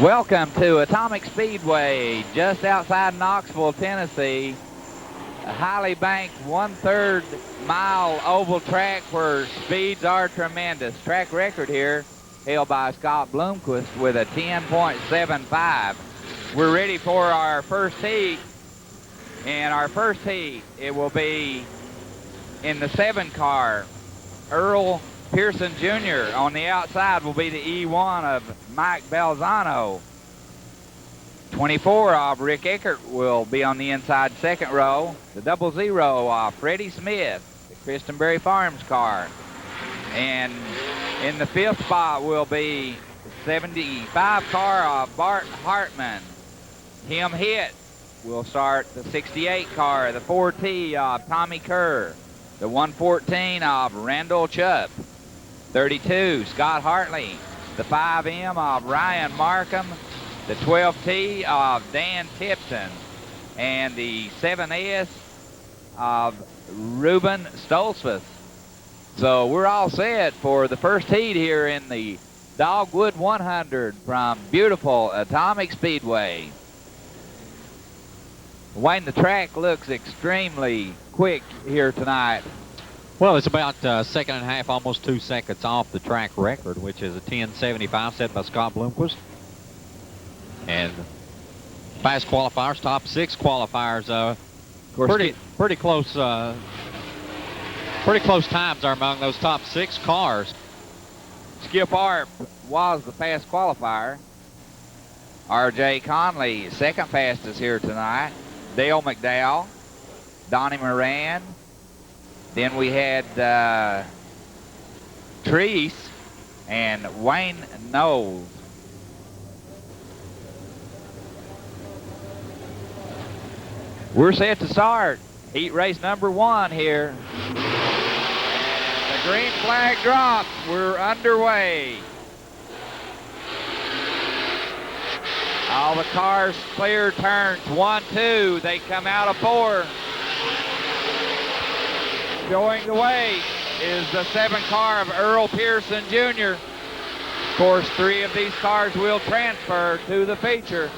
Welcome to Atomic Speedway, just outside Knoxville, Tennessee. A highly banked 1/3 mile oval track where speeds are tremendous. Track record here held by Scott Bloomquist with a 10.75. We're ready for our first heat. In our first heat, it will be in the 7 car. Earl Pearson Jr. on the outside will be the E1 of Mike Balzano. 24 of Rick Eckert will be on the inside second row. The 00 of Freddie Smith, the Christenberry Farms car. And in the 5th spot will be the 75 car of Bart Hartman. Tim Hitt will start the 68 car, the 4T of Tommy Kerr. The 114 of Randall Chupp. 32, Scott Hartley. The 5M of Ryan Markham. The 12T of Dan Tipton. And the 7S of Ruben Stolzfus. So we're all set for the first heat here in the Dogwood 100 from beautiful Atomic Speedway. Wayne, the track looks extremely quick here tonight. Well, it's about a second and a half, almost 2 seconds off the track record, which is a 10.75 set by Scott Bloomquist. And fast qualifiers, top 6 qualifiers, pretty close times are among those top 6 cars. Skip Arp was the fast qualifier. R.J. Conley, second fastest here tonight. Dale McDowell, Donnie Moran. Then we had Treese and Wayne Knowles. We're set to start heat race number 1 here. The green flag drops. We're underway. All the cars clear turns 1, 2. They come out of 4. Showing the way is the 7 car of Earl Pearson Jr. Of course, 3 of these cars will transfer to the feature.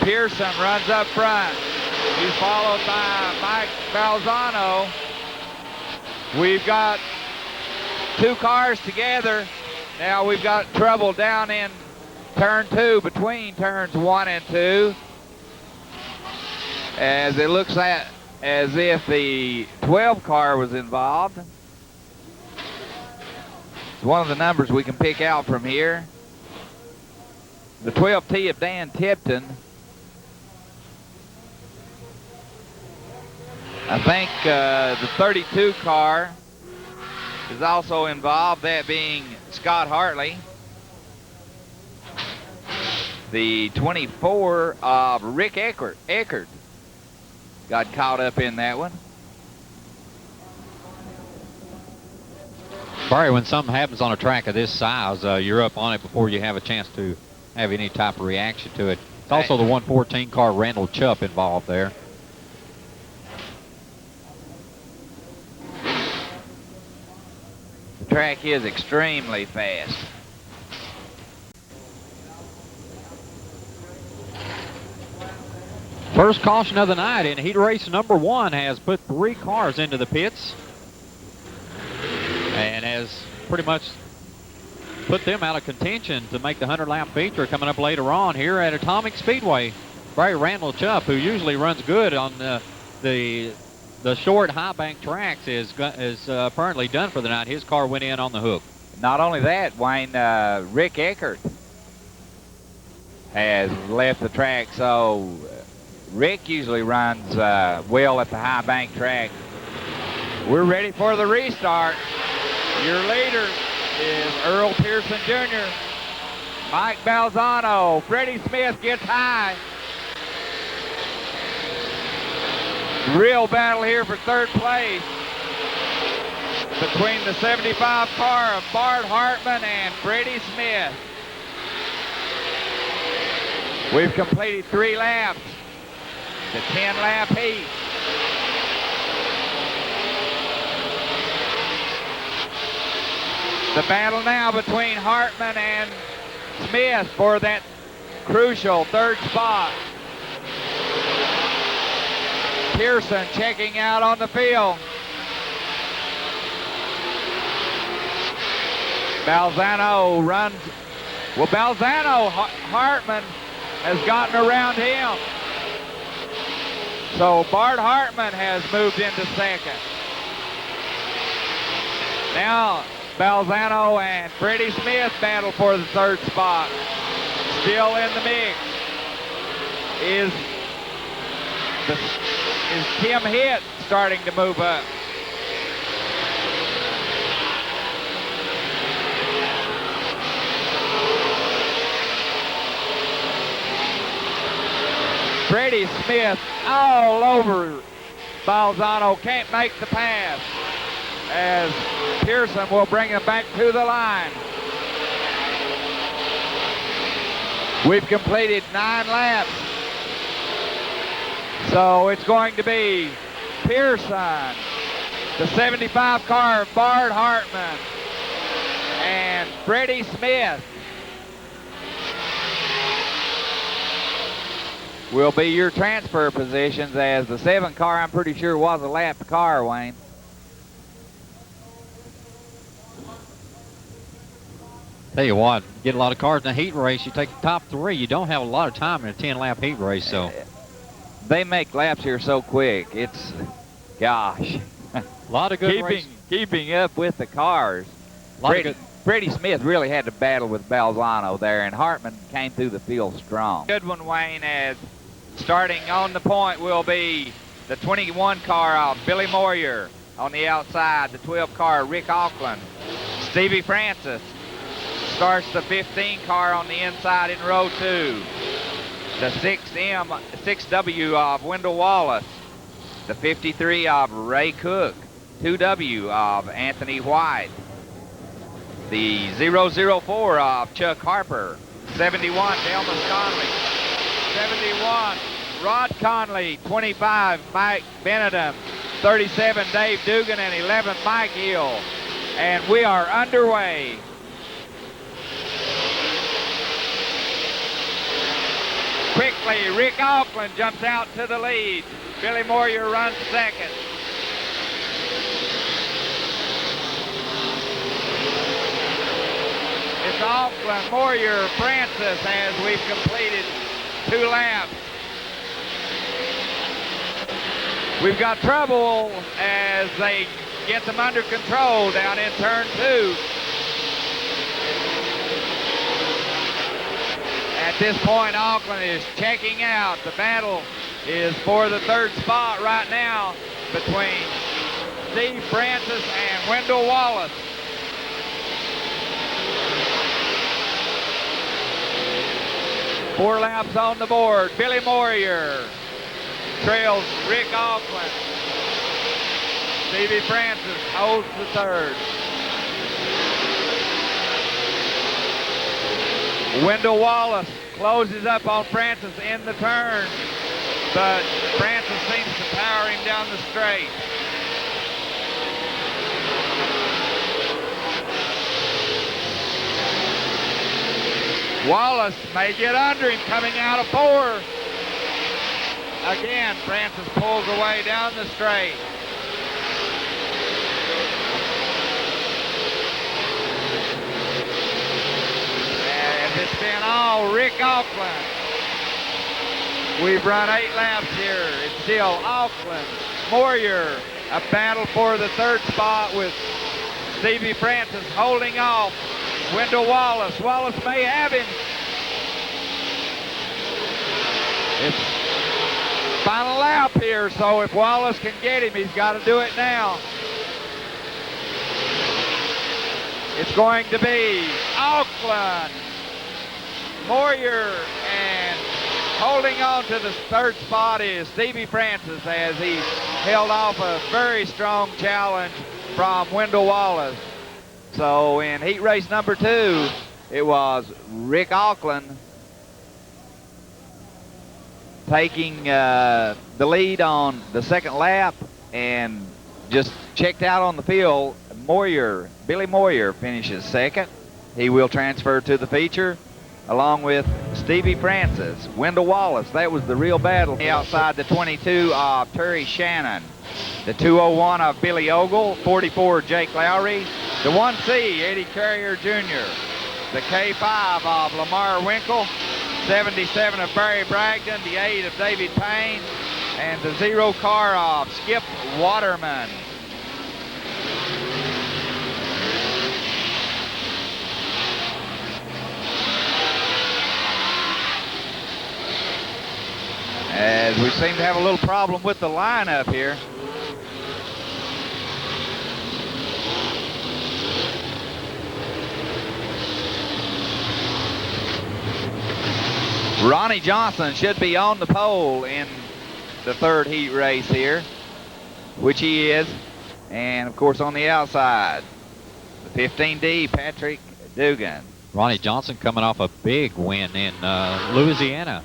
Pearson runs up front. He's followed by Mike Balzano. We've got 2 cars together. Now we've got trouble down in turn 2 between turns 1 and 2. As it looks as if the 12 car was involved. It's one of the numbers we can pick out from here. The 12T of Dan Tipton. I think the 32 car is also involved, that being Scott Hartley. The 24 of Rick Eckert got caught up in that one. Barry, when something happens on a track of this size, you're up on it before you have a chance to have any type of reaction to it. It's also the 114 car, Randall Chupp, involved there. The track is extremely fast. First caution of the night in heat race number 1 has put 3 cars into the pits and has pretty much put them out of contention to make the 100-lap feature coming up later on here at Atomic Speedway. Barry Randall Chupp, who usually runs good on the short high bank tracks, is apparently done for the night. His car went in on the hook. Not only that, Wayne, Rick Eckert has left the track, so Rick usually runs well at the high bank track. We're ready for the restart. Your leader is Earl Pearson Jr. Mike Balzano. Freddie Smith gets high. Real battle here for 3rd place between the 75 car of Bart Hartman and Freddie Smith. We've completed 3 laps. The 10-lap heat. The battle now between Hartman and Smith for that crucial third spot. Pearson checking out on the field. Balzano runs. Well, Balzano, Hartman has gotten around him. So Bart Hartman has moved into second. Now Balzano and Freddie Smith battle for the third spot. Still in the mix is Tim Hitt starting to move up. Freddie Smith all over Balzano, can't make the pass as Pearson will bring him back to the line. We've completed 9 laps. So it's going to be Pearson, the 75 car of Bart Hartman, and Freddie Smith will be your transfer positions, as the 7 car, I'm pretty sure, was a lapped car, Wayne. Tell you what, get a lot of cars in a heat race, you take the top 3, you don't have a lot of time in a 10-lap heat race, so. They make laps here so quick, it's, gosh. A lot of good keeping up with the cars. Freddie Smith really had to battle with Balzano there, and Hartman came through the field strong. Good one, Wayne, as starting on the point will be the 21 car of Billy Moyer. On the outside, the 12 car, Rick Auckland. Stevie Francis starts the 15 car on the inside in row 2. The 6W of Wendell Wallace. The 53 of Ray Cook. 2W of Anthony White. The 004 of Chuck Harper. 71, Delmas Conley. 71, Rod Conley. 25, Mike Benedum. 37, Dave Dugan, and 11, Mike Hill. And we are underway. Quickly, Rick Auckland jumps out to the lead. Billy Moyer runs second. It's Auckland, Moyer, Francis as we've completed 2 laps. We've got trouble as they get them under control down in turn 2. At this point, Auckland is checking out. The battle is for the third spot right now between Steve Francis and Wendell Wallace. Four laps on the board. Billy Moyer trails Rick Auckland. Stevie Francis holds the third. Wendell Wallace closes up on Francis in the turn, but Francis seems to power him down the straight. Wallace may get under him coming out of 4. Again, Francis pulls away down the straight. And it's been all Rick Auckland. We've run 8 laps here. It's still Auckland, Moyer, a battle for the third spot with Stevie Francis holding off Wendell Wallace. Wallace may have him. It's final lap here, so if Wallace can get him, he's got to do it now. It's going to be Auckland, Moyer, and holding on to the third spot is Stevie Francis as he held off a very strong challenge from Wendell Wallace. So in heat race number 2, it was Rick Auckland taking the lead on the second lap and just checked out on the field. Moyer, Billy Moyer finishes second. He will transfer to the feature. along with Stevie Francis, Wendell Wallace. That was the real battle. Outside the 22 of Terry Shannon, the 201 of Billy Ogle, 44 Jake Lowry, the 1C Eddie Carrier Jr., the K5 of Lamar Winkle, 77 of Barry Bragdon, the 8 of David Payne, and the 0 car of Skip Waterman. As we seem to have a little problem with the lineup here. Ronnie Johnson should be on the pole in the third heat race here, which he is. And of course on the outside, the 15D, Patrick Dugan. Ronnie Johnson coming off a big win in Louisiana.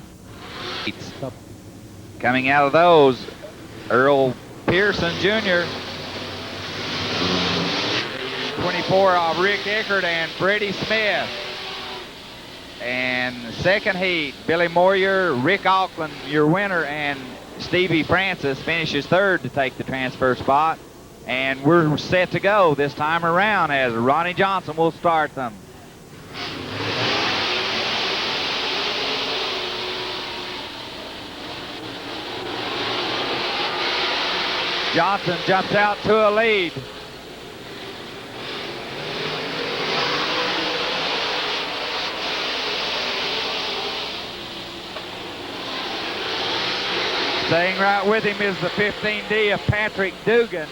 Coming out of those, Earl Pearson Jr., 24 of Rick Eckert and Freddie Smith. And second heat, Billy Moyer, Rick Auckland, your winner, and Stevie Francis finishes third to take the transfer spot. And we're set to go this time around as Ronnie Johnson will start them. Johnson jumps out to a lead. Staying right with him is the 15D of Patrick Dugan.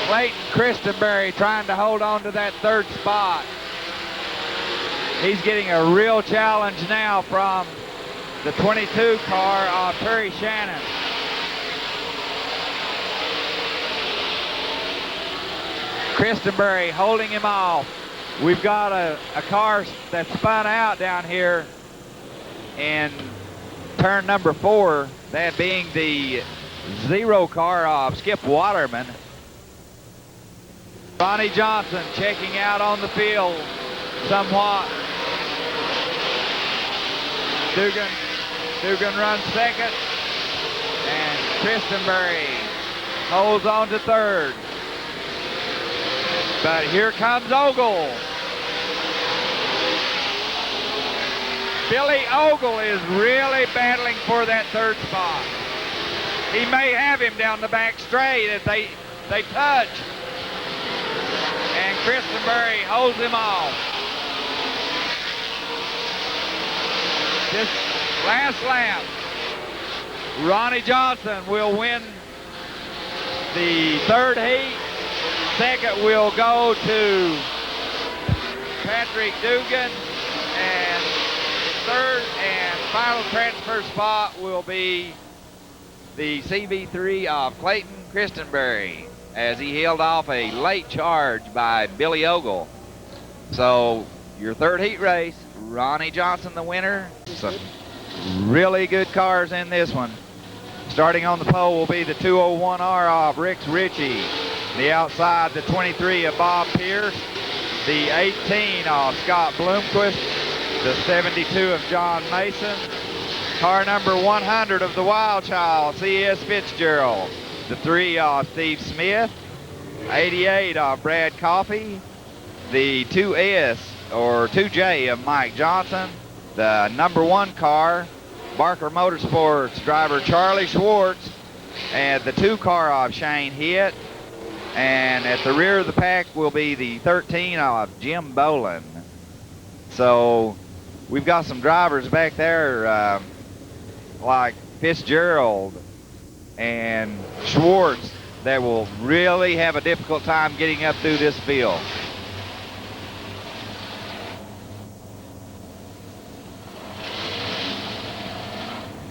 Clayton Christenberry trying to hold on to that third spot. He's getting a real challenge now from the 22 car of Terry Shannon. Christenberry holding him off. We've got a car that's spun out down here in turn number 4, that being the 0 car of Skip Waterman. Ronnie Johnson checking out on the field somewhat. Dugan runs second, and Christenberry holds on to third. But here comes Ogle. Billy Ogle is really battling for that third spot. He may have him down the back straight as they touch. And Christenberry holds him off. This last lap, Ronnie Johnson will win the third heat. Second will go to Patrick Dugan, and third and final transfer spot will be the CV3 of Clayton Christenberry, as he held off a late charge by Billy Ogle. So your third heat race, Ronnie Johnson the winner. Some really good cars in this one. Starting on the pole will be the 201R of Rick Ritchie. The outside, the 23 of Bob Pierce. The 18 of Scott Bloomquist. The 72 of John Mason. Car number 100 of the Wild Child, C.S. Fitzgerald. The 3 of Steve Smith. 88 of Brad Coffey. The 2S or 2J of Mike Johnson. The number 1 car, Barker Motorsports driver Charlie Schwartz. And the 2 car of Shane Hitt. And at the rear of the pack will be the 13 of Jim Boland. So we've got some drivers back there like Fitzgerald and Schwartz that will really have a difficult time getting up through this field.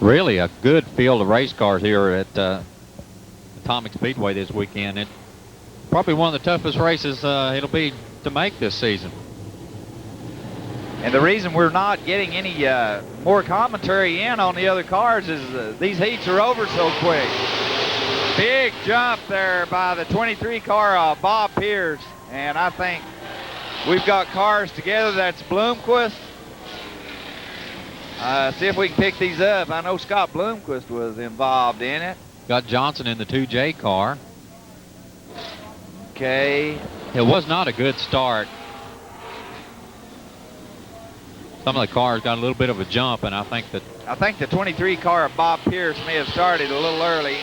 Really a good field of race cars here at Atomic Speedway this weekend. It's probably one of the toughest races it'll be to make this season. And the reason we're not getting any more commentary in on the other cars is these heats are over so quick. Big jump there by the 23 car of Bob Pierce. And I think we've got cars together. That's Bloomquist. See if we can pick these up. I know Scott Bloomquist was involved in it. Got Johnson in the 2J car. Okay. It was not a good start. Some of the cars got a little bit of a jump, and I think the 23 car of Bob Pierce may have started a little early.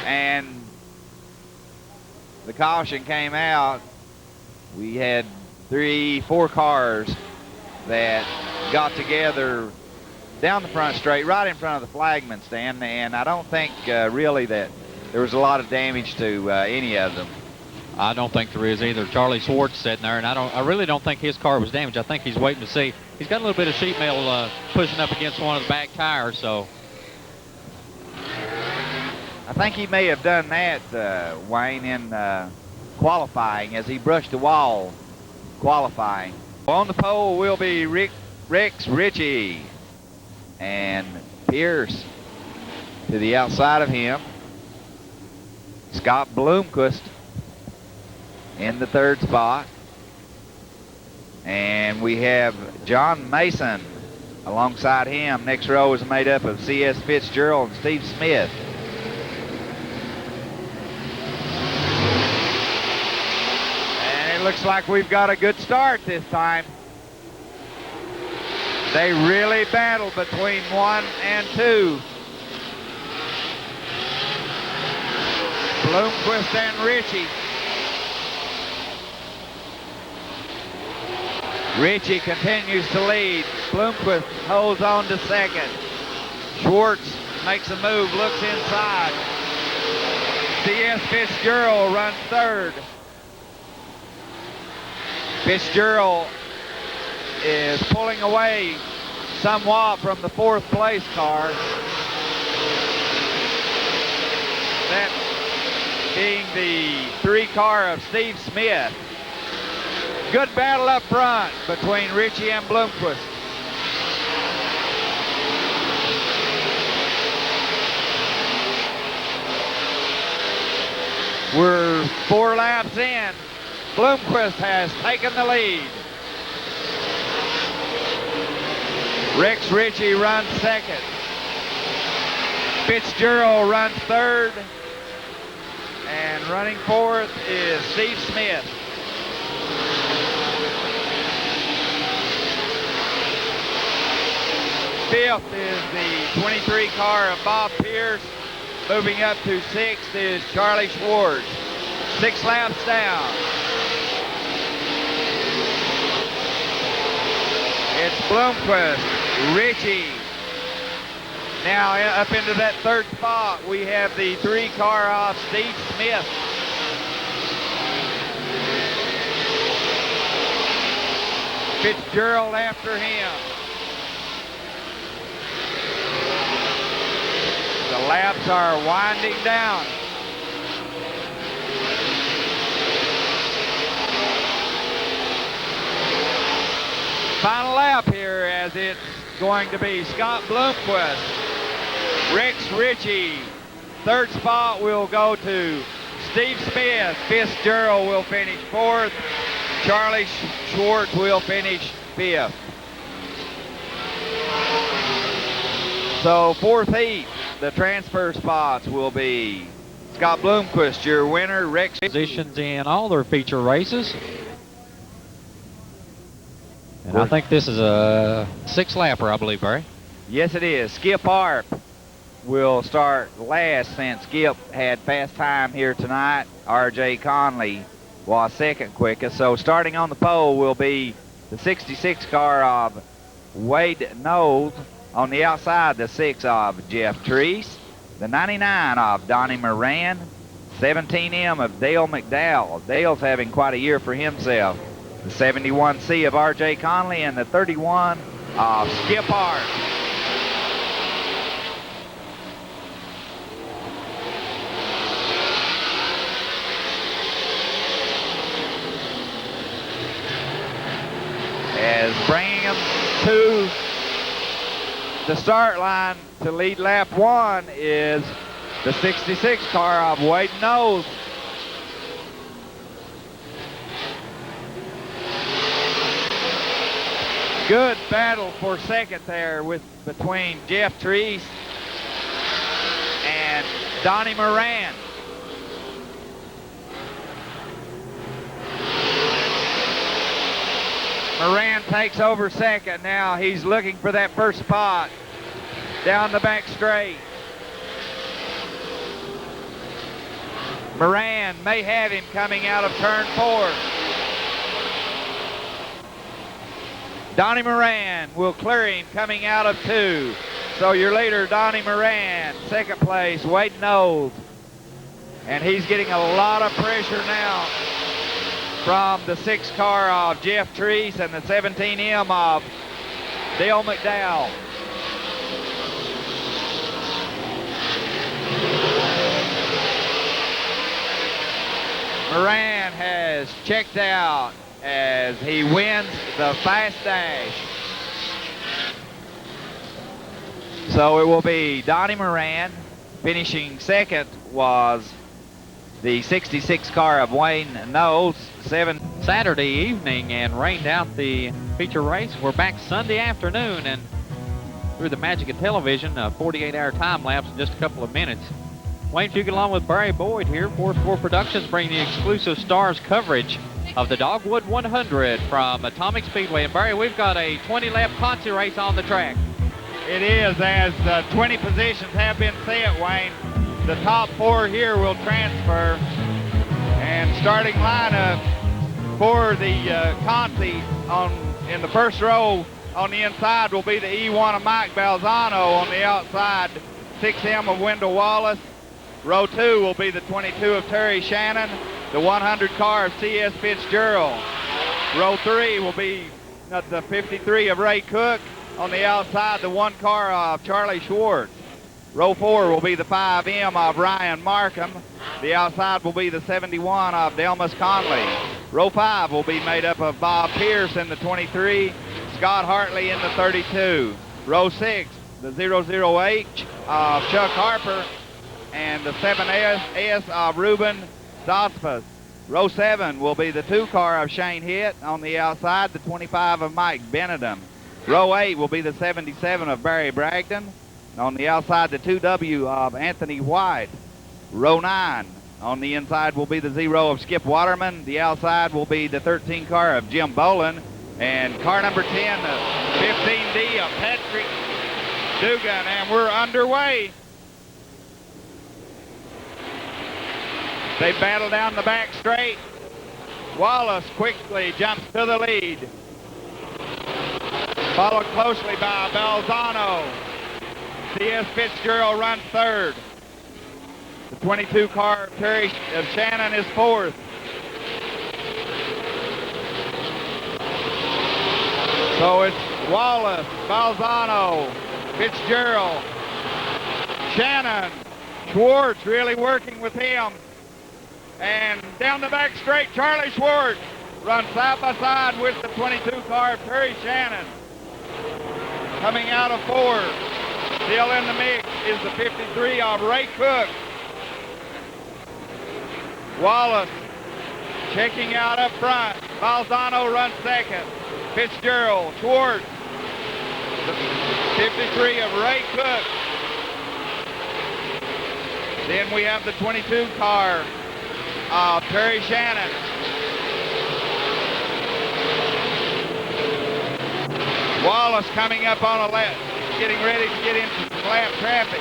And the caution came out. We had 4 cars that got together down the front straight, right in front of the flagman stand, and I don't think really that there was a lot of damage to any of them. I don't think there is either. Charlie Schwartz sitting there, and I really don't think his car was damaged. I think he's waiting to see. He's got a little bit of sheet metal pushing up against one of the back tires, so. I think he may have done that, Wayne, in qualifying as he brushed the wall qualifying. On the pole will be Rex Ritchie and Pierce to the outside of him. Scott Bloomquist in the 3rd spot. And we have John Mason alongside him. Next row is made up of C.S. Fitzgerald and Steve Smith. And it looks like we've got a good start this time. They really battle between 1 and 2. Bloomquist and Ritchie. Ritchie continues to lead. Bloomquist holds on to 2nd. Schwartz makes a move, looks inside. C.S. Fitzgerald runs 3rd. Fitzgerald is pulling away somewhat from the 4th place car. That being the 3 car of Steve Smith. Good battle up front between Ritchie and Bloomquist. We're 4 laps in. Bloomquist has taken the lead. Rex Ritchie runs 2nd. Fitzgerald runs 3rd. And running 4th is Steve Smith. Fifth is the 23 car of Bob Pierce. Moving up to 6th is Charlie Schwartz. 6 laps down. It's Bloomquist, Ritchie. Now up into that 3rd spot, we have the 3 car of Steve Smith. Fitzgerald after him. The laps are winding down. Final lap here, as it's going to be Scott Bloomquist, Rex Ritchie. 3rd spot will go to Steve Smith. Fitzgerald will finish 4th. Charlie Schwartz will finish 5th. So 4th heat, the transfer spots will be Scott Bloomquist, your winner. Rex positions in all their feature races. And I think this is a 6-lapper, I believe, Barry. Yes, it is. Skip Harp will start last since Skip had fast time here tonight. R.J. Conley was 2nd quickest. So starting on the pole will be the 66 car of Wade Knowles. On the outside, the 6 of Jeff Treese. The 99 of Donnie Moran. 17M of Dale McDowell. Dale's having quite a year for himself. The 71C of R.J. Conley and the 31 of Skip Hart. As bringing them to the start line to lead lap 1 is the 66 car of Wade Knowles. Good battle for second there between Jeff Treese and Donnie Moran. Moran takes over second now. He's looking for that first spot down the back straight. Moran may have him coming out of turn 4. Donnie Moran will clear him coming out of 2. So your leader, Donnie Moran, second place, Wade Knowles. And he's getting a lot of pressure now from the 6 car of Jeff Treese and the 17M of Dale McDowell. Moran has checked out as he wins the fast dash. So it will be Donnie Moran. Finishing second was the 66 car of Wayne Knowles. Saturday evening and rained out the feature race. We're back Sunday afternoon, and through the magic of television, a 48-hour time lapse in just a couple of minutes. Wayne Fugate along with Barry Boyd here, Force 4 Productions, bringing the exclusive Stars coverage of the Dogwood 100 from Atomic Speedway. And Barry, we've got a 20-lap Ponzi race on the track. It is, as 20 positions have been set, Wayne. The top 4 here will transfer. And starting lineup for the Conti in the first row on the inside will be the E1 of Mike Balzano. On the outside, 6M of Wendell Wallace. Row 2 will be the 22 of Terry Shannon, the 100 car of C.S. Fitzgerald. Row 3 will be the 53 of Ray Cook. On the outside, the 1 car of Charlie Schwartz. Row 4 will be the 5M of Ryan Markham. The outside will be the 71 of Delmas Conley. Row 5 will be made up of Bob Pierce in the 23, Scott Hartley in the 32. Row 6, the 00H of Chuck Harper, and the 7S of Ruben Zospas. Row 7 will be the 2 car of Shane Hitt. On the outside, the 25 of Mike Benedum. Row 8 will be the 77 of Barry Bragdon. On the outside, the 2W of Anthony White. Row 9 on the inside will be the 0 of Skip Waterman. The outside will be the 13 car of Jim Bolin. And car number 10, the 15D of Patrick Dugan. And we're underway. They battle down the back straight. Wallace quickly jumps to the lead. Followed closely by Balzano. C.S. Fitzgerald runs third. The 22 car of Terry of Shannon is fourth. So it's Wallace, Balzano, Fitzgerald, Shannon, Schwartz really working with him. And down the back straight, Charlie Schwartz runs side by side with the 22 car of Terry Shannon. Coming out of 4, still in the mix, is the 53 of Ray Cook. Wallace checking out up front. Balzano runs second. Fitzgerald, Schwartz, the 53 of Ray Cook. Then we have the 22 car of Terry Shannon. Wallace coming up on a lap, getting ready to get into lap traffic.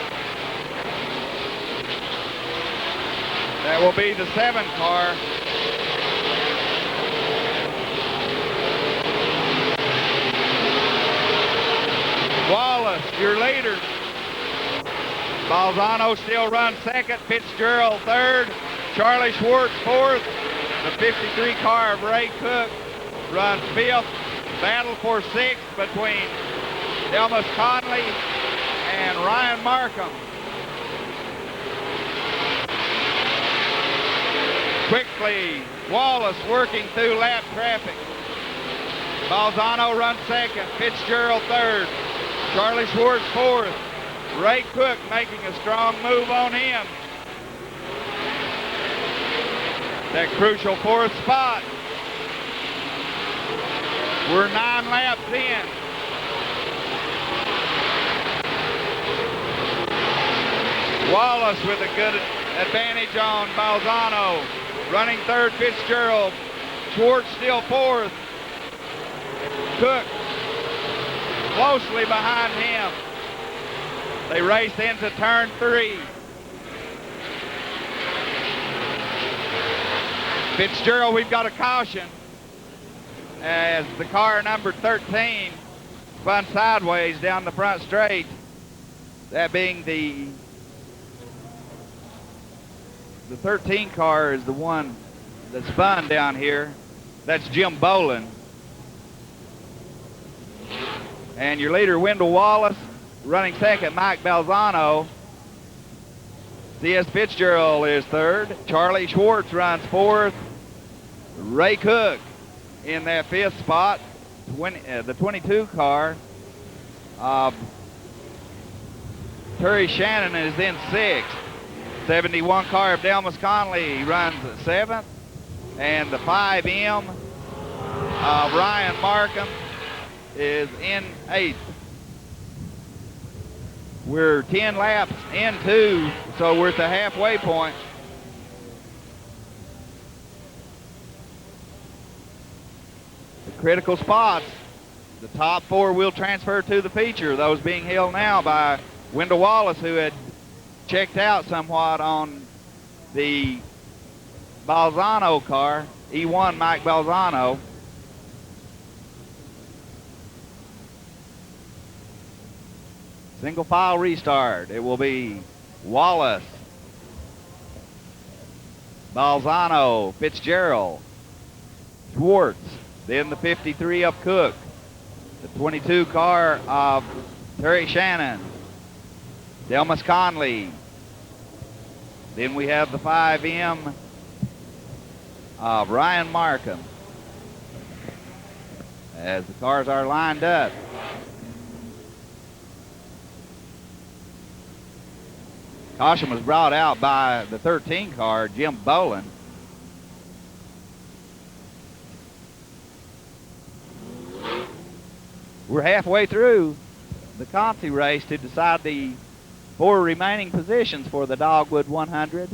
That will be the 7 car. Wallace, your leader. Balzano still runs second. Fitzgerald third. Charlie Schwartz fourth. The 53 car of Ray Cook runs fifth. Battle for sixth between Delmas Conley and Ryan Markham. Quickly, Wallace working through lap traffic. Balzano runs second. Fitzgerald third. Charlie Schwartz fourth. Ray Cook making a strong move on him. That crucial fourth spot. We're 9 laps in. Wallace with a good advantage on Balzano. Running third, Fitzgerald. Schwartz still fourth. Cook closely behind him. They race into turn 3. Fitzgerald, we've got a caution as the car number 13 spun sideways down the front straight. That being the 13 car is the one that spun down here. That's Jim Bolin. And your leader, Wendell Wallace. Running second, Mike Balzano. C.S. Fitzgerald is third. Charlie Schwartz runs fourth. Ray Cook in that fifth spot. The 22 car. Terry Shannon is in sixth. 71 car of Delmas Conley runs seventh. And the 5M of Ryan Markham is in eighth. We're 10 laps into, so we're at the halfway point. The critical spots, the top 4 will transfer to the feature, those being held now by Wendell Wallace, who had checked out somewhat on the Balzano car, E1 Mike Balzano. Single file restart. It will be Wallace, Balzano, Fitzgerald, Schwartz, then the 53 of Cook, the 22 car of Terry Shannon, Delmas Conley. Then we have the 5M of Ryan Markham as the cars are lined up. Caution was brought out by the 13 car, Jim Bolin. We're halfway through the Conti race to decide the 4 remaining positions for the Dogwood 100.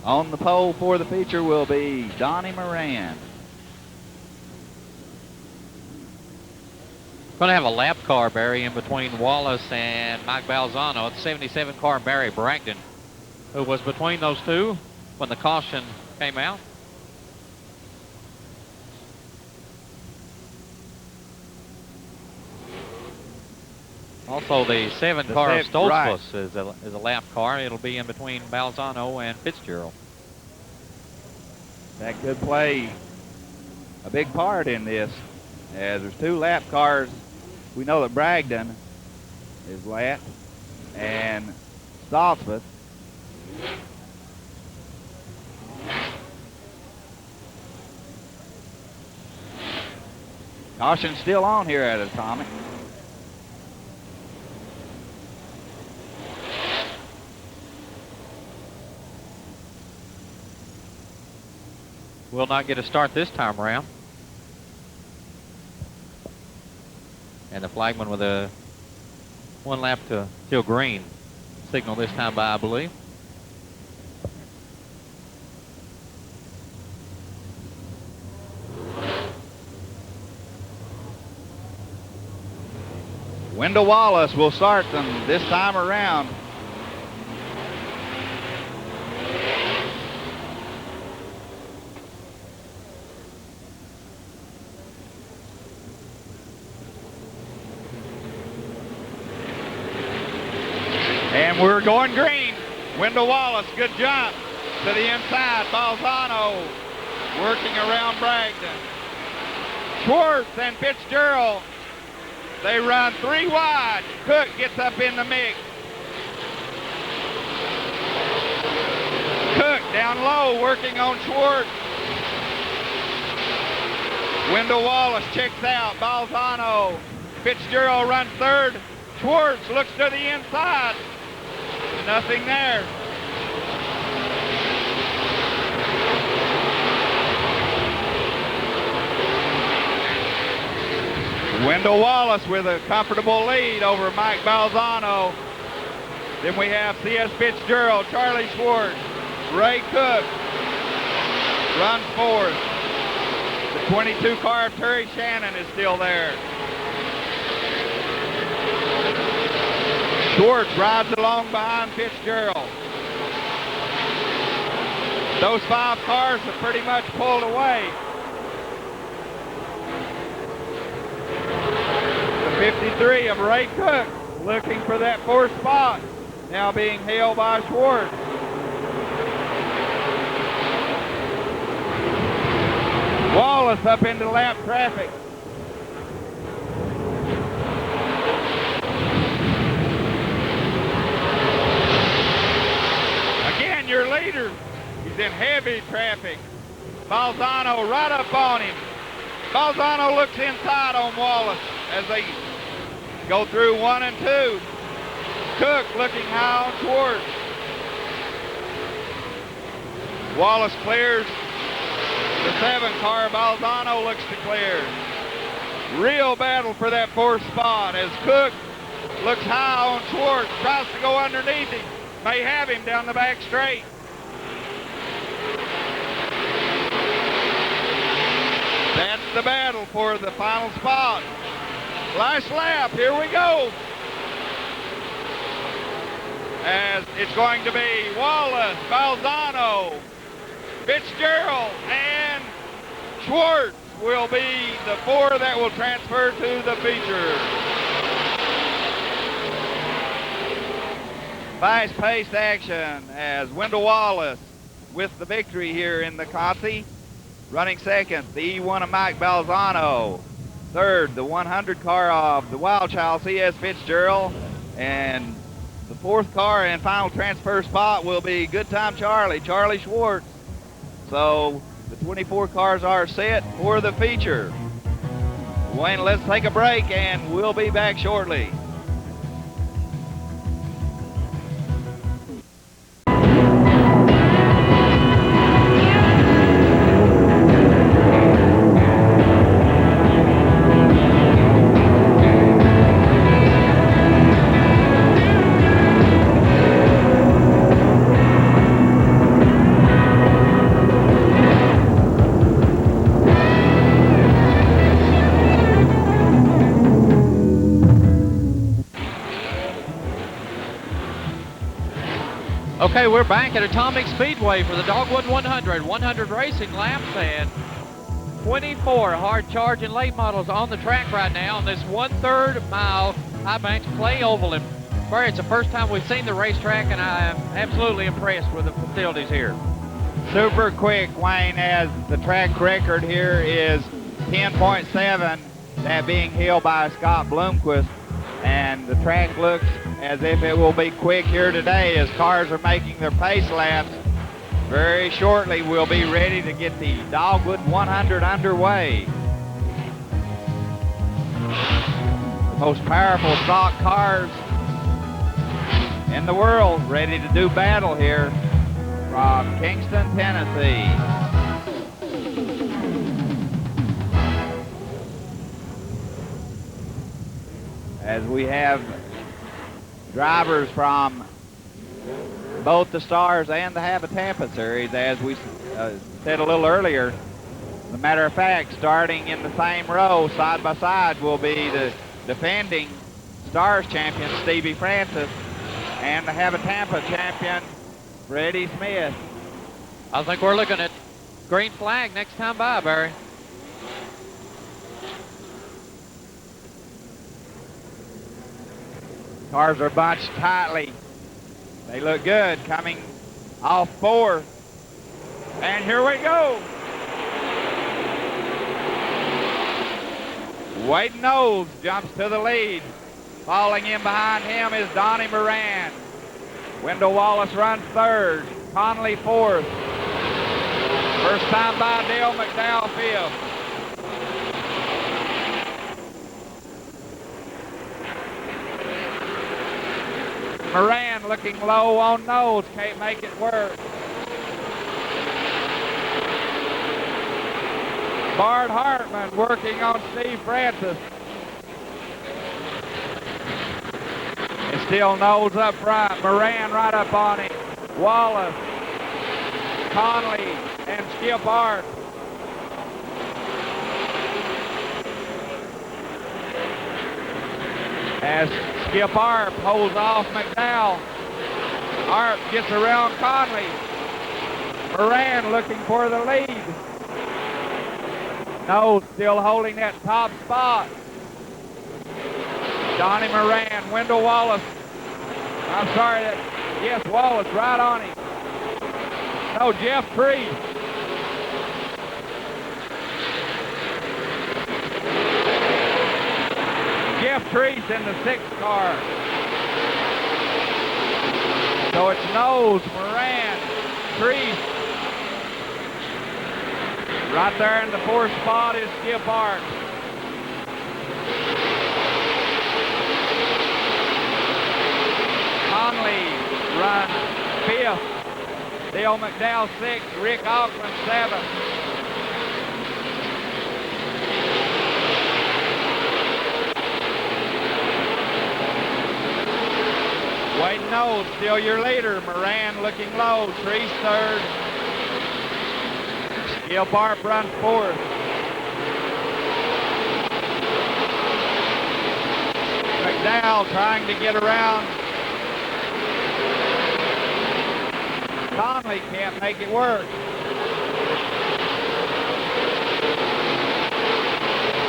On the pole for the feature will be Donnie Moran. Going to have a lap car, Barry, in between Wallace and Mike Balzano. The 77 car, Barry Bragdon, who was between those two when the caution came out. Also, the 7 car of Stoltzfus is a lap car. It'll be in between Balzano and Fitzgerald. That could play a big part in this, as there's 2 lap cars. We know that Bragdon is lap, and Stoltzfus. Caution still on here at Atomic. Will not get a start this time around. And the flagman with a 1 lap to still green signal this time by, I believe. Wendell Wallace will start them this time around. And we're going green. Wendell Wallace, good jump to the inside. Balzano working around Bragdon. Schwartz and Fitzgerald, they run 3 wide. Cook gets up in the mix. Cook down low working on Schwartz. Wendell Wallace checks out. Balzano. Fitzgerald runs third. Schwartz looks to the inside. Nothing there. Wendell Wallace with a comfortable lead over Mike Balzano. Then we have C.S. Fitzgerald, Charlie Schwartz, Ray Cook runs fourth. The 22 car of Terry Shannon is still there. Schwartz rides along behind Fitzgerald. Those 5 cars have pretty much pulled away. The 53 of Ray Cook looking for that 4th spot, now being hailed by Schwartz. Wallace up into lap traffic. Again, your leader. He's in heavy traffic. Balzano right up on him. Balzano looks inside on Wallace as they go through 1 and 2. Cook looking high on Schwartz. Wallace clears the 7 car. Balzano looks to clear. Real battle for that 4th spot as Cook looks high on Schwartz, tries to go underneath him. May have him down the back straight. That's the battle for the final spot. Last lap, here we go. As it's going to be Wallace, Balzano, Fitzgerald, and Schwartz will be the 4 that will transfer to the feature. Fast-paced action as Wendell Wallace with the victory here in the Conti. Running second, the E1 of Mike Balzano. Third, the 100 car of the Wild Child C.S. Fitzgerald. And the 4th car and final transfer spot will be Good Time Charlie, Charlie Schwartz. So the 24 cars are set for the feature. Wayne, let's take a break and we'll be back shortly. Okay, we're back at Atomic Speedway for the Dogwood 100 racing laps, and 24 hard-charging late models on the track right now on this 1/3 mile High Banks Clay Oval. And Barry, it's the first time we've seen the racetrack, and I am absolutely impressed with the facilities here. Super quick, Wayne, as the track record here is 10.7, that being held by Scott Bloomquist. And the track looks as if it will be quick here today as cars are making their pace laps. Very shortly, we'll be ready to get the Dogwood 100 underway. The most powerful stock cars in the world ready to do battle here from Kingston, Tennessee. As we have drivers from both the Stars and the Habitampa Series, as we said a little earlier. As a matter of fact, starting in the same row, side by side, will be the defending Stars champion, Stevie Francis, and the Habitampa champion, Freddie Smith. I think we're looking at green flag next time by, Barry. Cars are bunched tightly. They look good coming off 4. And here we go. Wade Knowles jumps to the lead. Falling in behind him is Donnie Moran. Wendell Wallace runs 3rd. Connolly 4th. First time by Dale McDowell 5th. Moran looking low on nose, can't make it work. Bart Hartman working on Steve Francis. And still nose up front. Moran right up on him. Wallace, Conley, and Skip Art. As Skip Arp holds off McDowell. Arp gets around Conley. Moran looking for the lead. No, still holding that top spot. Donnie Moran, Wendell Wallace. I'm sorry, yes, Wallace right on him. No, Jeff Tree. Jeff Treese in the 6th car. So it's Nose, Moran, Treese. Right there in the 4th spot is Skip Art. Conley runs 5th. Dale McDowell 6th. Rick Auckland 7th. Wade Knowles, still your leader. Moran looking low. Treese 3rd. Skip Arp runs 4th. McDowell trying to get around. Conley can't make it work.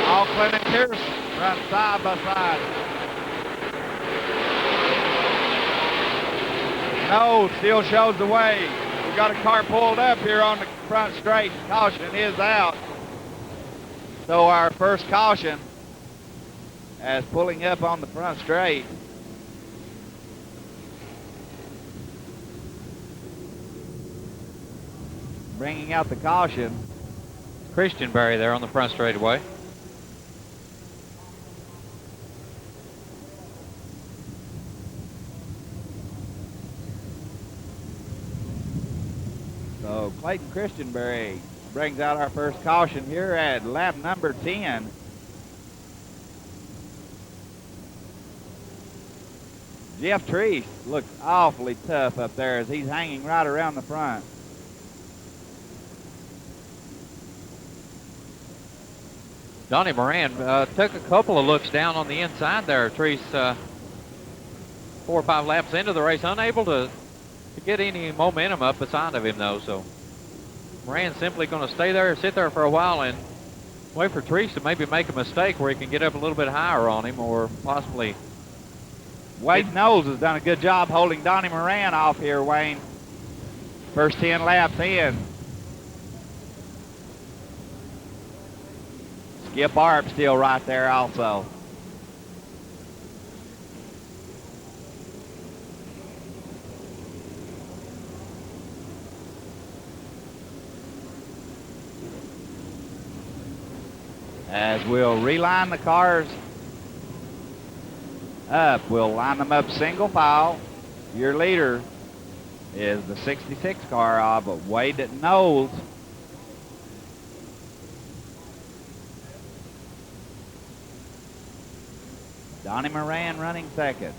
Auckland and Pearson run side by side. No, still shows the way. We got a car pulled up here on the front straight. Caution is out. So our first caution as pulling up on the front straight. Bringing out the caution. Christian Berry there on the front straightaway. So Clayton Christianberry brings out our first caution here at lap number 10. Jeff Treese looks awfully tough up there as he's hanging right around the front. Donnie Moran took a couple of looks down on the inside there. Treese 4 or 5 laps into the race, unable to get any momentum up beside of him though. So Moran's simply going to stay there, sit there for a while and wait for Treese to maybe make a mistake where he can get up a little bit higher on him or possibly. Wade Knowles has done a good job holding Donnie Moran off here, Wayne. First 10 laps in. Skip Arp still right there also. As we'll reline the cars up, we'll line them up single file. Your leader is the 66 car of Wade Knowles. Donnie Moran running 2nd.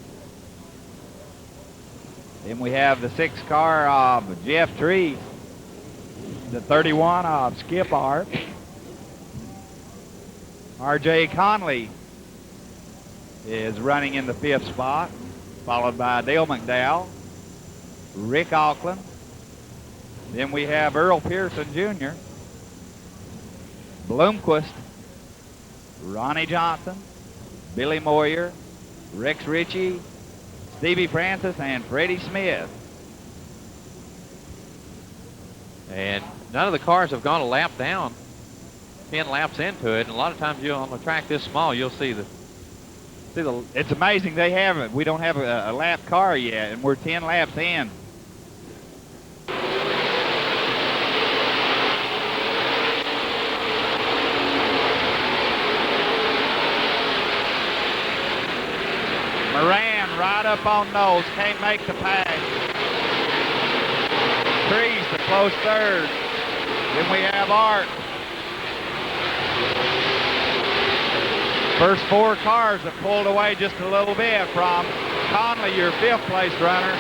Then we have the 6 car of Jeff Treese, the 31 of Skip Arp. R.J. Conley is running in the 5th spot, followed by Dale McDowell, Rick Auckland. Then we have Earl Pearson Jr., Bloomquist, Ronnie Johnson, Billy Moyer, Rex Ritchie, Stevie Francis, and Freddie Smith. And none of the cars have gone a lap down. 10 laps into it, and a lot of times on a track this small, you'll see the. It's amazing they haven't. We don't have a lap car yet, and we're 10 laps in. Moran right up on Knowles. Can't make the pass. Trees a close third. Then we have Art. First 4 cars have pulled away just a little bit from Conley, your 5th place runner.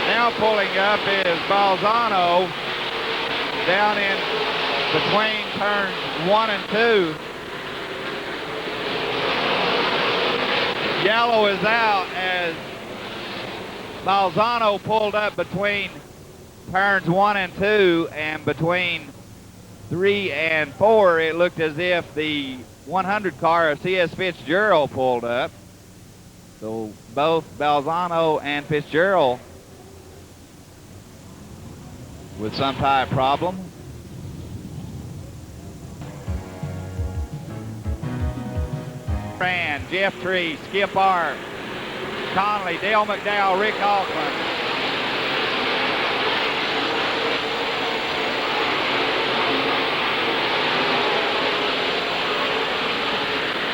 Now pulling up is Balzano down in between turns 1 and 2. Yellow is out as Balzano pulled up between turns 1 and 2, and between 3 and 4 it looked as if the 100 car of C.S. Fitzgerald pulled up. So both Balzano and Fitzgerald with some type of problem. Fran, Jeff Tree, Skip Art, Conley, Dale McDowell, Rick Auckland.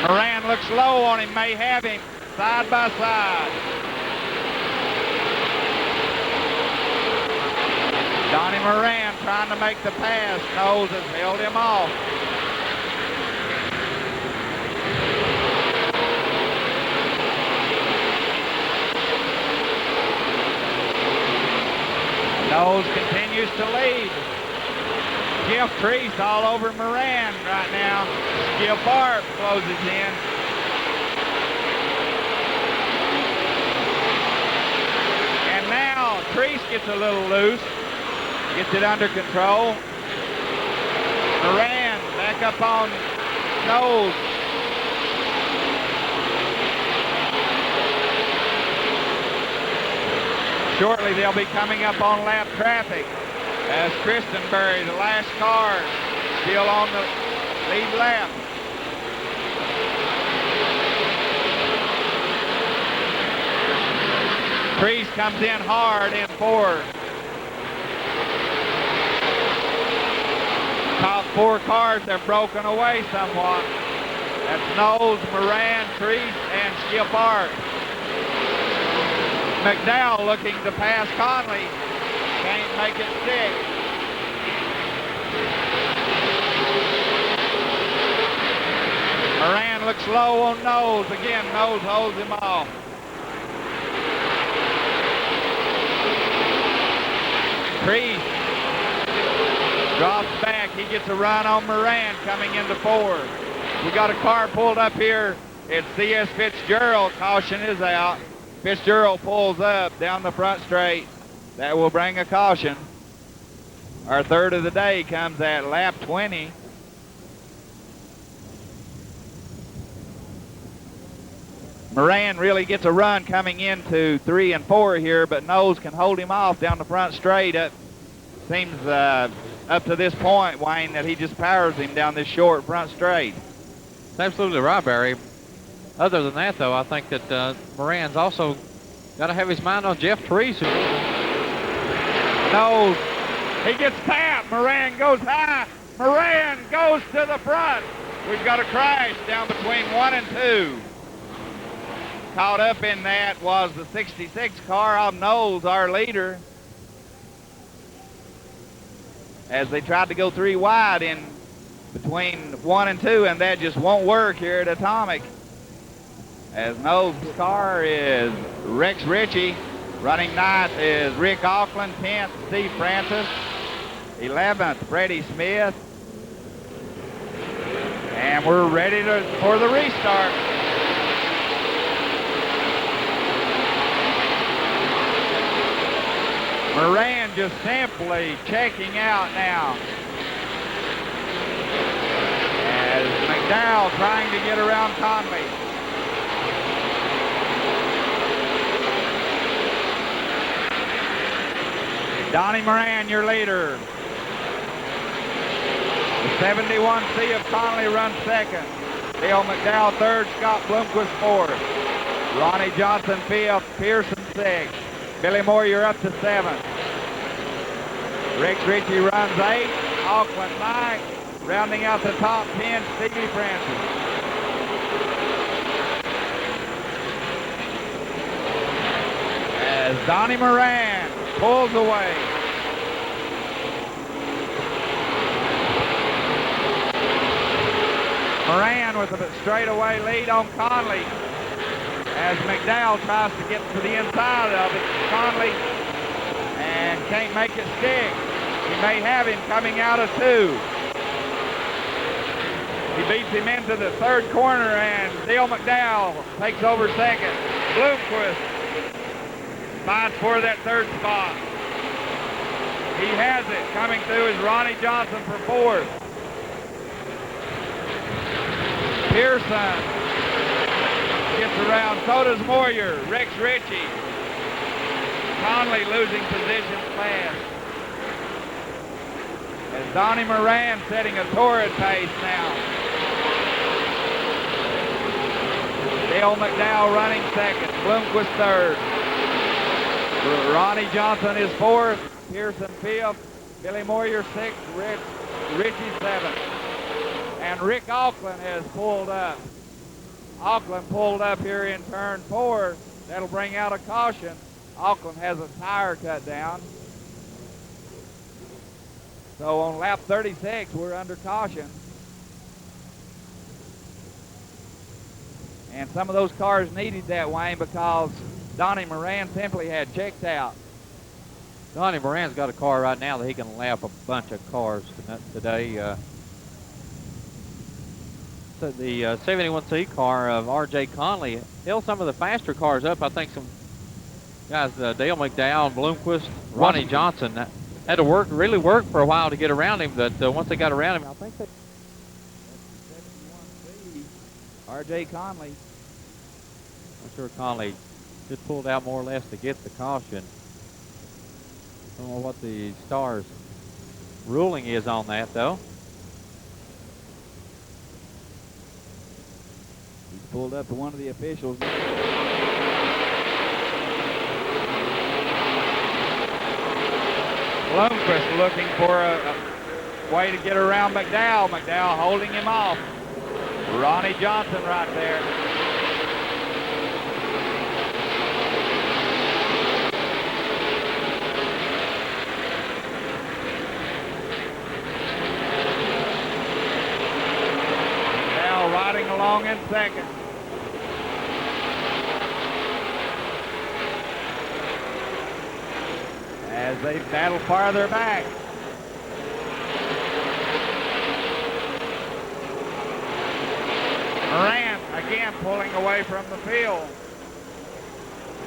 Moran looks low on him, may have him side by side. Donnie Moran trying to make the pass. Knowles has held him off. Knowles continues to lead. Jeff Treese all over Moran right now. Skip Art closes in. And now Treese gets a little loose. Gets it under control. Moran back up on Knowles. Shortly they'll be coming up on lap traffic as Christenbury, the last car, still on the lead lap. Treese comes in hard in 4. Top 4 cars have broken away somewhat. That's Knowles, Moran, Treese, and Skip Art. McDowell looking to pass Conley. Can't make it stick. Moran looks low on Knowles. Again, Knowles holds him off. Treese drops back. He gets a run on Moran coming into 4. We got a car pulled up here. It's C.S. Fitzgerald. Caution is out. Fitzgerald pulls up down the front straight. That will bring a caution. Our third of the day comes at lap 20. Moran really gets a run coming into 3 and 4 here, but Knowles can hold him off down the front straight. It seems up to this point, Wayne, that he just powers him down this short front straight. That's absolutely right, Barry. Other than that, though, I think that Moran's also got to have his mind on Jeff Treese. Knowles, he gets tapped. Moran goes high. Moran goes to the front. We've got a crash down between 1 and 2. Caught up in that was the 66 car of Knowles, our leader, as they tried to go 3 wide in between 1 and 2, and that just won't work here at Atomic. As Knowles' car is Rex Ritchie. Running 9th is Rick Auckland. 10th, Steve Francis. 11th, Freddie Smith. And we're ready for the restart. Moran just simply checking out now. As McDowell trying to get around Conley. Donnie Moran, your leader. The 71C of Conley runs 2nd. Dale McDowell 3rd, Scott Blomquist 4th. Ronnie Johnson 5th, Pearson 6th. Billy Moore, you're up to 7th. Rex Ritchie runs 8th, Auckland 9th. Rounding out the top 10, Stevie Francis. as Donnie Moran pulls away. Moran with a straightaway lead on Conley as McDowell tries to get to the inside of it. Conley and can't make it stick. He may have him coming out of 2. He beats him into the third corner, and Dale McDowell takes over second. Bloomquist fights for that third spot. He has it. Coming through is Ronnie Johnson for 4th. Pearson gets around. So does Moyer. Rex Ritchie. Conley losing position fast. As Donnie Moran setting a torrid pace now. Dale McDowell running second. Bloomquist third. Ronnie Johnson is 4th. Pearson 5th. Billy Moyer 6th. Ritchie 7th. And Rick Auckland has pulled up. Auckland pulled up here in turn 4. That'll bring out a caution. Auckland has a tire cut down. So on lap 36, we're under caution. And some of those cars needed that, Wayne, because Donnie Moran simply had checked out. Donnie Moran's got a car right now that he can lap a bunch of cars today. So the 71C car of R.J. Conley held some of the faster cars up. I think some guys, Dale McDowell, Bloomquist, Ronnie Johnson, had to really work for a while to get around him, but once they got around him, I think they... R.J. Conley. I'm sure Conley just pulled out more or less to get the caution. I don't know what the Stars ruling is on that, though. He's pulled up to one of the officials. Blomquist looking for a way to get around McDowell. McDowell holding him off. Ronnie Johnson right there. Now riding along in second. As they battle farther back. Moran again pulling away from the field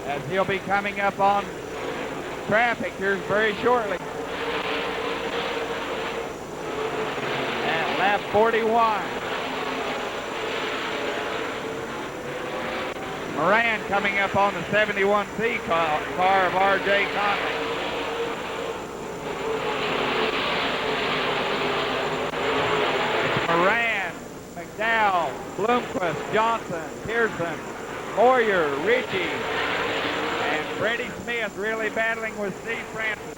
as he'll be coming up on traffic here very shortly. At lap 41. Moran coming up on the 71C car of R.J. Conley. Moran, McDowell, Bloomquist, Johnson, Pearson, Moyer, Ritchie, and Freddie Smith really battling with Steve Francis.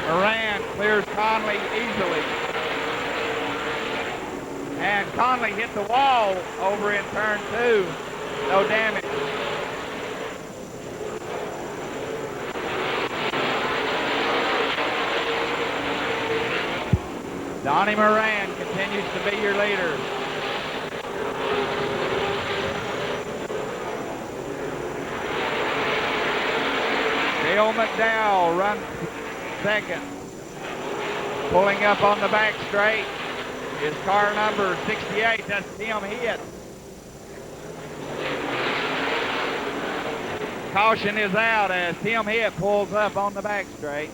Moran clears Conley easily. And Conley hit the wall over in turn 2. No damage. Donnie Moran continues to be your leader. Dale McDowell runs second. Pulling up on the back straight is car number 68. That's Tim Hitt. Caution is out as Tim Hitt pulls up on the back straight.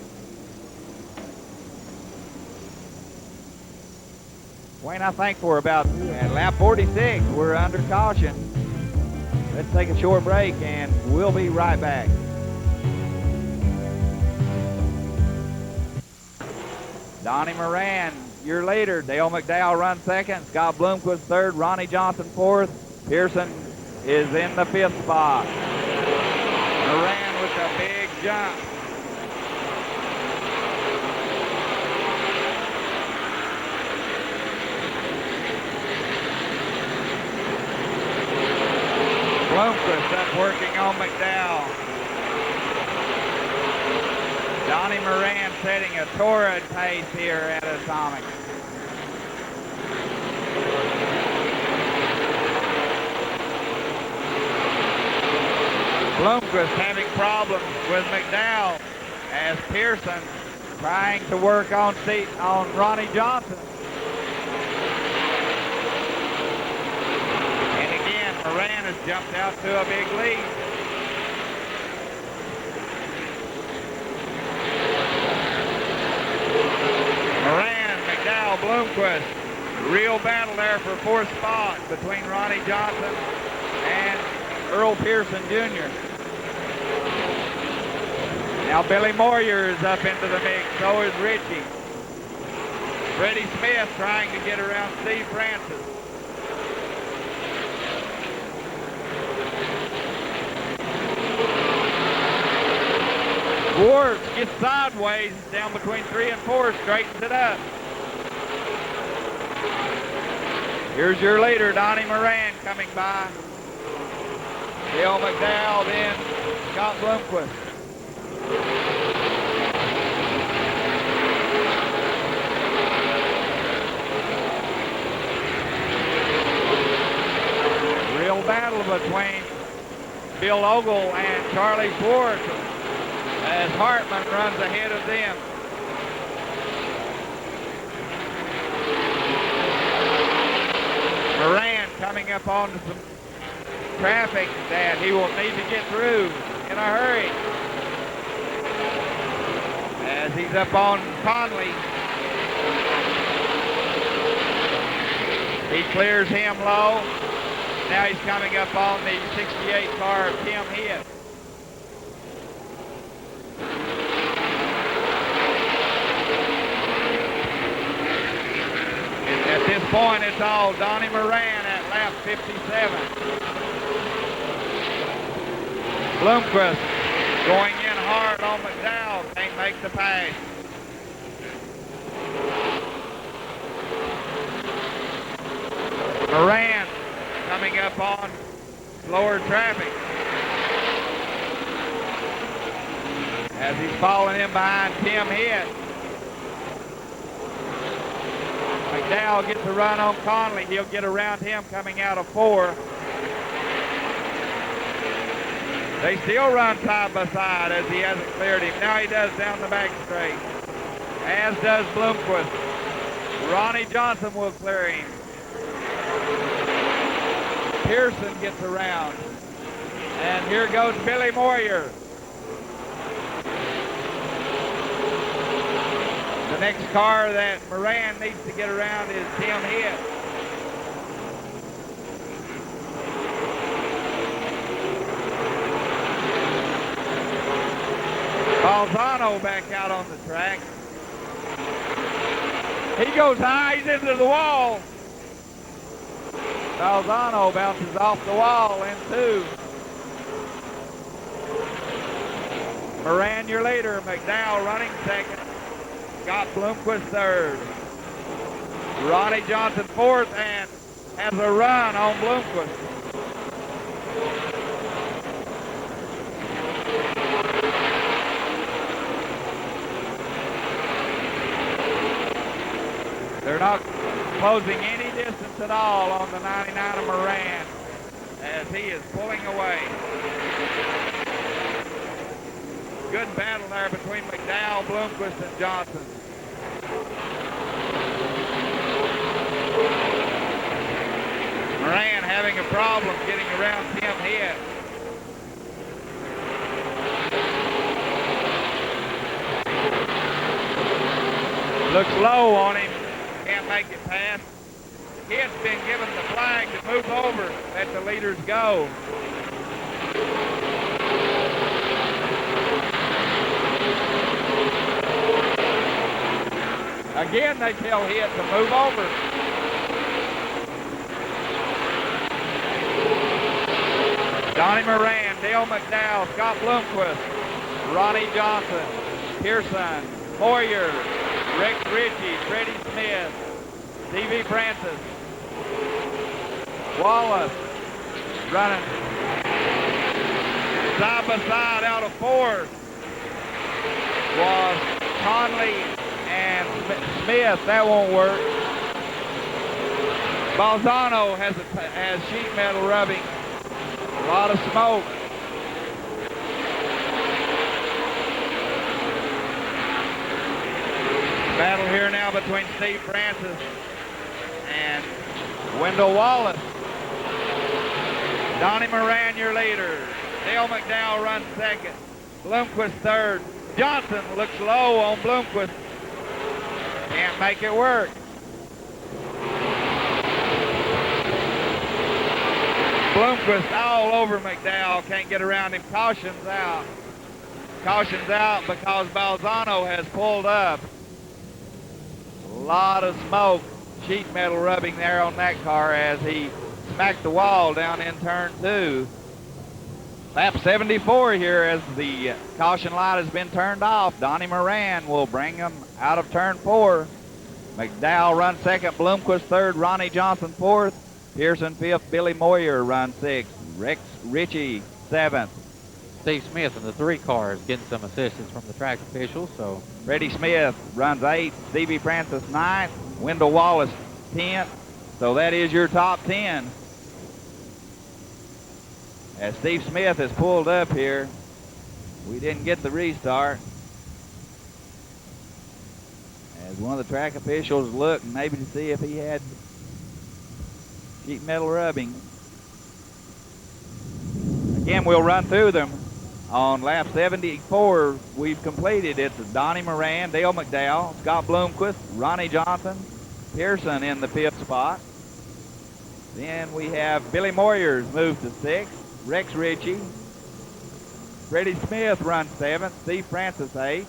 Wayne, I think we're about at lap 46. We're under caution. Let's take a short break and we'll be right back. Donnie Moran, your leader. Dale McDowell runs second. Scott Bloomquist third. Ronnie Johnson fourth. Pearson is in the 5th spot. Moran with a big jump. Bloomquist up working on McDowell. Donnie Moran setting a torrid pace here at Atomic. Bloomquist having problems with McDowell as Pearson trying to work on Ronnie Johnson. And again, Moran has jumped out to a big lead. Moran, McDowell, Bloomquist. Real battle there for fourth spot between Ronnie Johnson and Earl Pearson Jr. Now Billy Moyer is up into the mix, so is Richie. Freddie Smith trying to get around Steve Francis. Schwartz gets sideways down between 3 and 4, straightens it up. Here's your leader, Donnie Moran, coming by. Bill McDowell, then Scott Bloomquist. Real battle between Bill Ogle and Charlie Schwartz as Hartman runs ahead of them. Moran coming up onto some traffic that he will need to get through in a hurry. As he's up on Conley. He clears him low. Now he's coming up on the 68 car of Tim Hitt. At this point, it's all Donnie Moran at lap 57. Bloomquist going in hard on McDowell, can't make the pass. Moran coming up on slower traffic as he's falling in behind Tim Hitt. McDowell gets a run on Conley. He'll get around him coming out of 4. They still run side by side as he hasn't cleared him. Now he does down the back straight, as does Bloomquist. Ronnie Johnson will clear him. Pearson gets around. And here goes Billy Moyer. The next car that Moran needs to get around is Tim Hitt. Balzano back out on the track. He goes high, he's into the wall. Balzano bounces off the wall in 2. Moran, your leader. McDowell running second. Scott Bloomquist third. Ronnie Johnson fourth and has a run on Bloomquist. They're not closing any distance at all on the 99 of Moran as he is pulling away. Good battle there between McDowell, Bloomquist, and Johnson. Moran having a problem getting around Tim Hitt. Looks low on him. Can't make it past. Hitt's been given the flag to move over. Let the leaders go. Again, they tell Hitt to move over. Donnie Moran, Dale McDowell, Scott Bloomquist, Ronnie Johnson, Pearson, Moyer, Rex Ritchie, Freddie Smith, Stevie Francis, Wallace running Side by side out of fourth was Conley and Smith. That won't work. Balzano has sheet metal rubbing. A lot of smoke. Battle here now between Steve Francis and Wendell Wallace. Donnie Moran, your leader. Dale McDowell runs second. Bloomquist third. Johnson looks low on Bloomquist. Can't make it work. Bloomquist all over McDowell. Can't get around him. Caution's out. Caution's out because Balzano has pulled up. A lot of smoke. Sheet metal rubbing there on that car as he smacked the wall down in turn 2. Lap 74 here as the caution light has been turned off. Donnie Moran will bring him out of turn 4. McDowell runs second, Bloomquist third, Ronnie Johnson fourth, Pearson fifth, Billy Moyer runs sixth, Rex Ritchie seventh. Steve Smith in the 3 cars getting some assistance from the track officials. So Freddie Smith runs 8th, Stevie Francis 9th, Wendell Wallace 10th. So that is your top 10. As Steve Smith has pulled up here, we didn't get the restart. As one of the track officials looked maybe to see if he had sheet metal rubbing. Again, we'll run through them. On lap 74, we've completed. It's Donnie Moran, Dale McDowell, Scott Bloomquist, Ronnie Johnson, Pearson in the 5th spot. Then we have Billy Moyers moved to 6th, Rex Ritchie. Freddie Smith runs 7th, Steve Francis 8th,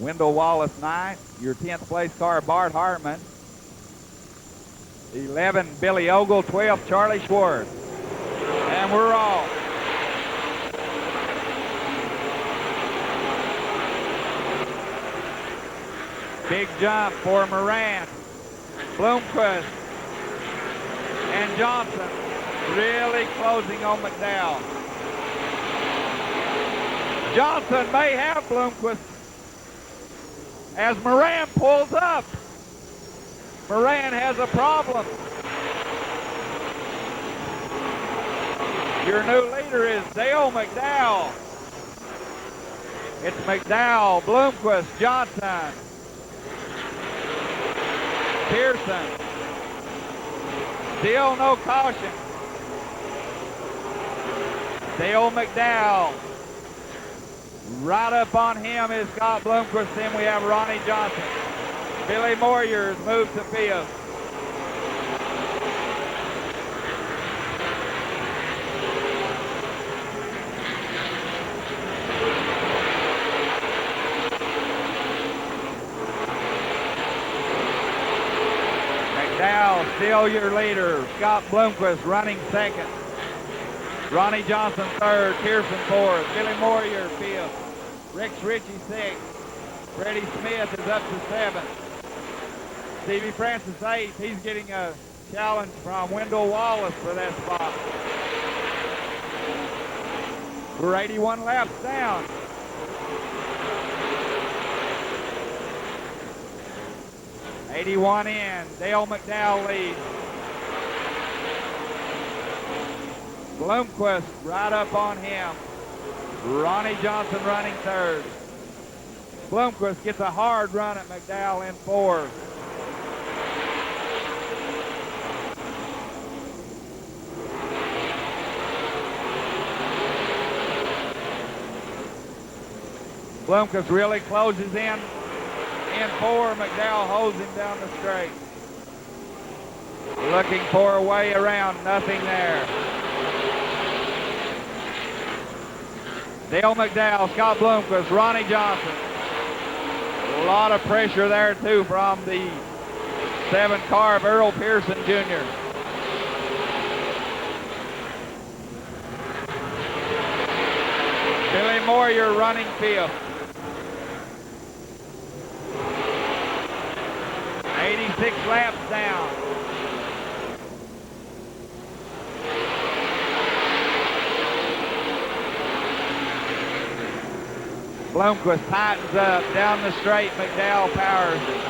Wendell Wallace 9th, your 10th place car Bart Hartman. 11, Billy Ogle, 12th, Charlie Schwartz. And we're off. Big jump for Moran, Bloomquist, and Johnson really closing on McDowell. Johnson may have Bloomquist as Moran pulls up. Moran has a problem. Your new leader is Dale McDowell. It's McDowell, Bloomquist, Johnson, Pearson. Still no caution. Dale McDowell. Right up on him is Scott Bloomquist. Then we have Ronnie Johnson. Billy Moyers moved to 5th. McDowell still your leader. Scott Bloomquist running 2nd. Ronnie Johnson 3rd, Pearson 4th, Billy Moyer 5th, Rex Ritchie 6th, Freddie Smith is up to 7th, Stevie Francis 8th. He's getting a challenge from Wendell Wallace for that spot. We're 81 laps down. '81 in, Dale McDowell leads. Bloomquist right up on him. Ronnie Johnson running 3rd. Bloomquist gets a hard run at McDowell in 4th. Bloomquist really closes in 4. McDowell holds him down the straight. Looking for a way around, nothing there. Dale McDowell, Scott Bloomquist, Ronnie Johnson. A lot of pressure there too from the 7 car of Earl Pearson Jr. Billy Moyer running 5th. 86 laps down. Bloomquist tightens up down the straight. McDowell powers it.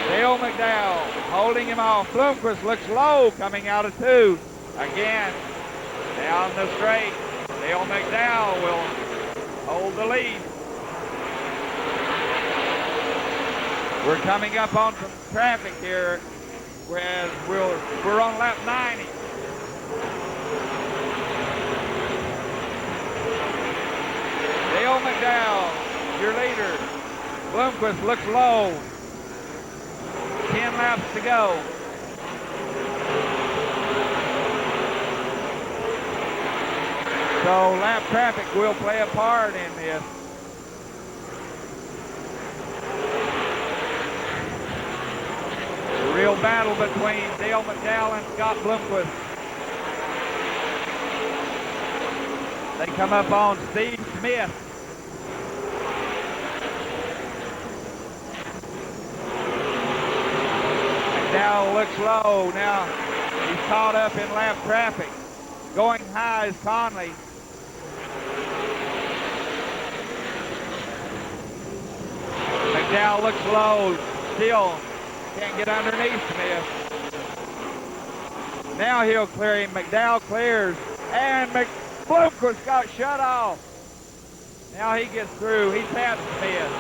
Dale McDowell holding him off. Bloomquist looks low coming out of 2. Again, down the straight. Dale McDowell will hold the lead. We're coming up on some traffic here, whereas we're on lap 90. Dale McDowell, your leader. Bloomquist looks low. 10 laps to go. So lap traffic will play a part in this. A real battle between Dale McDowell and Scott Bloomquist. They come up on Steve Smith. McDowell looks low. Now he's caught up in lap traffic. Going high is Conley. McDowell looks low. Still can't get underneath Smith. Now he'll clear him. McDowell clears. And Bloomquist got shut off. Now he gets through. He's past Smith.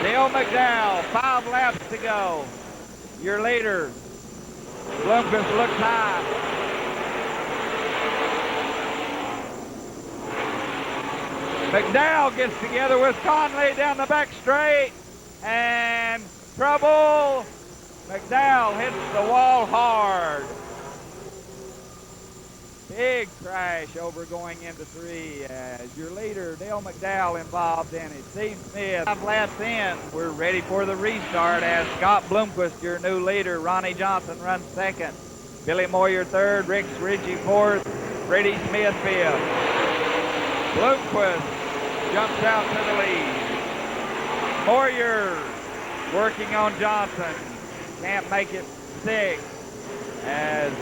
Dale McDowell, 5 laps to go. Your leader. Bloomquist looks high. McDowell gets together with Conley down the back straight. And trouble. McDowell hits the wall hard. Big crash over going into 3 as your leader, Dale McDowell, involved in it. Steve Smith, 5 laps in. We're ready for the restart as Scott Bloomquist, your new leader. Ronnie Johnson runs 2nd. Billy Moyer 3rd. Rick Ritchie 4th. Freddie Smith 5th. Bloomquist jumps out to the lead. Moyer working on Johnson. Can't make it 6th as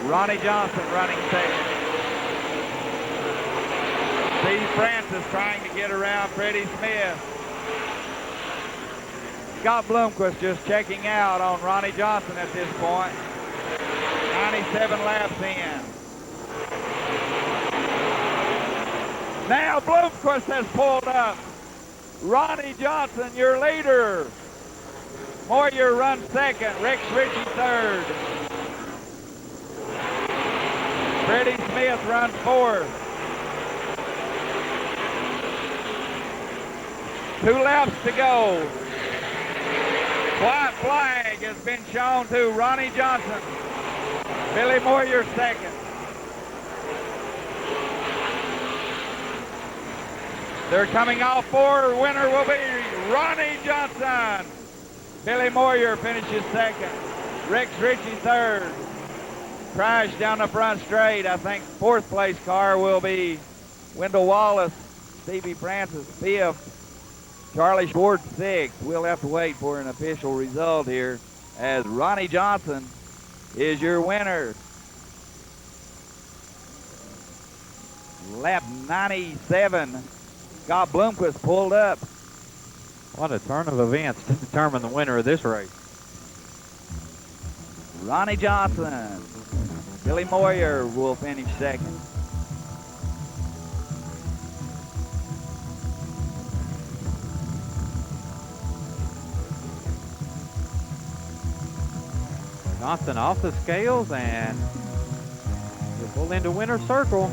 Ronnie Johnson running 2nd. Steve Francis trying to get around Freddie Smith. Scott Bloomquist just checking out on Ronnie Johnson at this point. 97 laps in. Now Bloomquist has pulled up. Ronnie Johnson, your leader. Moyer runs 2nd. Rex Ritchie 3rd. Freddie Smith runs 4th. 2 laps to go. White flag has been shown to Ronnie Johnson. Billy Moyer 2nd. They're coming off 4. Winner will be Ronnie Johnson. Billy Moyer finishes 2nd. Rex Ritchie 3rd. Crash down the front straight. I think 4th place car will be Wendell Wallace. Stevie Francis 5th. Charlie Schwartz 6th. We'll have to wait for an official result here as Ronnie Johnson is your winner. Lap 97. Scott Bloomquist pulled up. What a turn of events to determine the winner of this race. Ronnie Johnson. Billy Moyer will finish 2nd. Johnson off the scales and we'll pull into winner's circle.